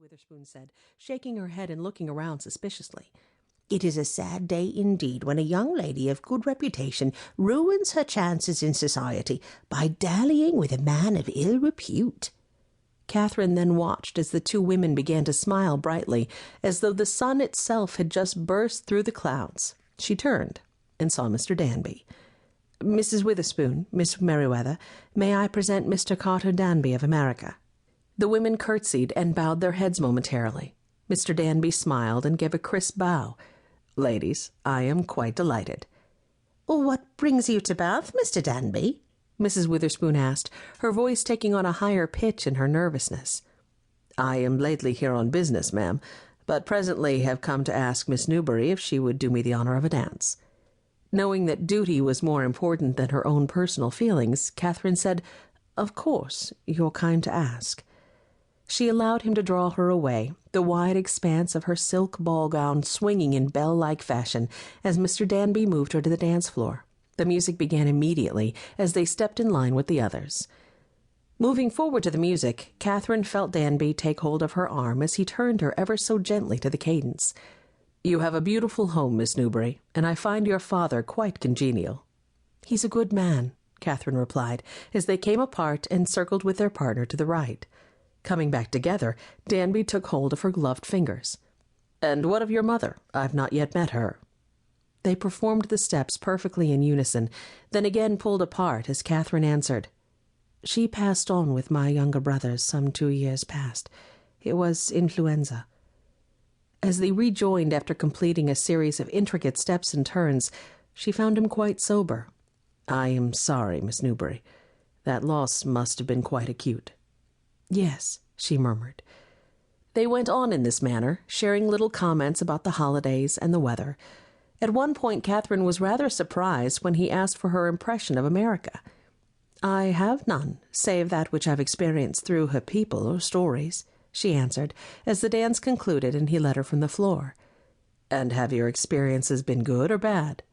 Witherspoon said, shaking her head and looking around suspiciously. "It is a sad day indeed when a young lady of good reputation ruins her chances in society by dallying with a man of ill repute." Catherine then watched as the two women began to smile brightly, as though the sun itself had just burst through the clouds. She turned and saw Mr. Danby. "Mrs. Witherspoon, Miss Merriweather, may I present Mr. Carter Danby of America?" The women curtsied and bowed their heads momentarily. Mr. Danby smiled and gave a crisp bow. "Ladies, I am quite delighted." "What brings you to Bath, Mr. Danby?" Mrs. Witherspoon asked, her voice taking on a higher pitch in her nervousness. "I am lately here on business, ma'am, but presently have come to ask Miss Newbury if she would do me the honor of a dance." Knowing that duty was more important than her own personal feelings, Catherine said, "Of course, you're kind to ask." She allowed him to draw her away, the wide expanse of her silk ball gown swinging in bell-like fashion as Mr. Danby moved her to the dance floor. The music began immediately as they stepped in line with the others. Moving forward to the music, Catherine felt Danby take hold of her arm as he turned her ever so gently to the cadence. "You have a beautiful home, Miss Newbury, and I find your father quite congenial." "He's a good man," Catherine replied, as they came apart and circled with their partner to the right. Coming back together, Danby took hold of her gloved fingers. "And what of your mother? I've not yet met her." They performed the steps perfectly in unison, then again pulled apart as Catherine answered, "She passed on with my younger brothers some 2 years past. It was influenza." As they rejoined after completing a series of intricate steps and turns, she found him quite sober. "I am sorry, Miss Newbury. That loss must have been quite acute." "Yes," she murmured. They went on in this manner, sharing little comments about the holidays and the weather. At one point, Catherine was rather surprised when he asked for her impression of America. "I have none, save that which I've experienced through her people or stories," she answered, as the dance concluded and he led her from the floor. "And have your experiences been good or bad?"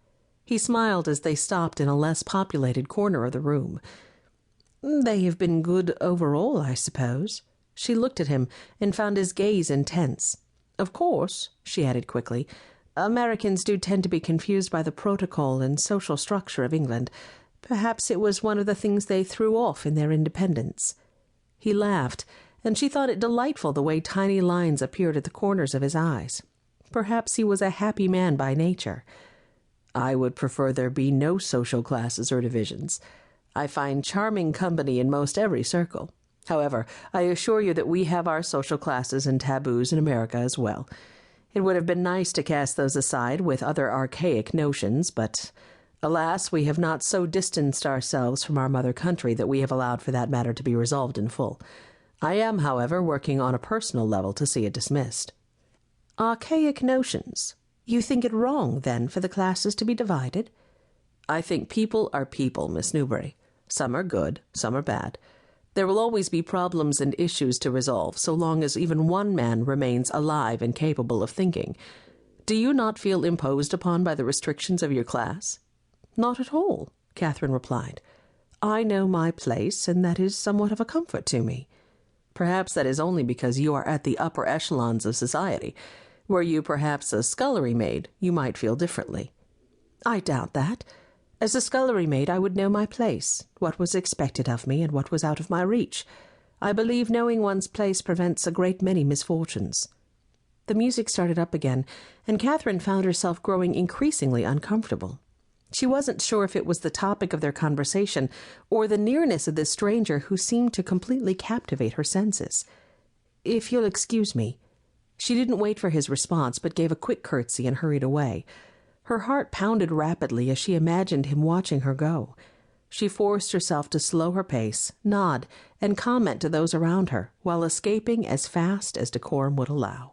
He smiled as they stopped in a less populated corner of the room. "They have been good overall, I suppose." She looked at him and found his gaze intense. "Of course," she added quickly, "Americans do tend to be confused by the protocol and social structure of England. Perhaps it was one of the things they threw off in their independence." He laughed, and she thought it delightful the way tiny lines appeared at the corners of his eyes. Perhaps he was a happy man by nature. "I would prefer there be no social classes or divisions. I find charming company in most every circle. However, I assure you that we have our social classes and taboos in America as well. It would have been nice to cast those aside with other archaic notions, but, alas, we have not so distanced ourselves from our mother country that we have allowed for that matter to be resolved in full. I am, however, working on a personal level to see it dismissed." "Archaic notions? You think it wrong, then, for the classes to be divided?" "I think people are people, Miss Newbury. Some are good, some are bad. There will always be problems and issues to resolve so long as even one man remains alive and capable of thinking. Do you not feel imposed upon by the restrictions of your class?" "Not at all," Catherine replied. "I know my place, and that is somewhat of a comfort to me." "Perhaps that is only because you are at the upper echelons of society. Were you perhaps a scullery maid, you might feel differently." "I doubt that. As a scullery maid, I would know my place, what was expected of me and what was out of my reach. I believe knowing one's place prevents a great many misfortunes." The music started up again, and Catherine found herself growing increasingly uncomfortable. She wasn't sure if it was the topic of their conversation or the nearness of this stranger who seemed to completely captivate her senses. "If you'll excuse me." She didn't wait for his response, but gave a quick curtsy and hurried away. Her heart pounded rapidly as she imagined him watching her go. She forced herself to slow her pace, nod, and comment to those around her, while escaping as fast as decorum would allow.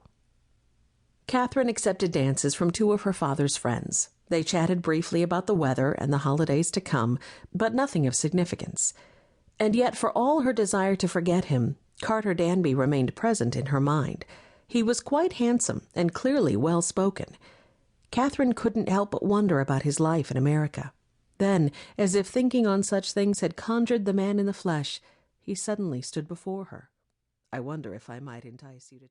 Catherine accepted dances from 2 of her father's friends. They chatted briefly about the weather and the holidays to come, but nothing of significance. And yet, for all her desire to forget him, Carter Danby remained present in her mind. He was quite handsome and clearly well-spoken. Catherine couldn't help but wonder about his life in America. Then, as if thinking on such things had conjured the man in the flesh, he suddenly stood before her. "I wonder if I might entice you to take..."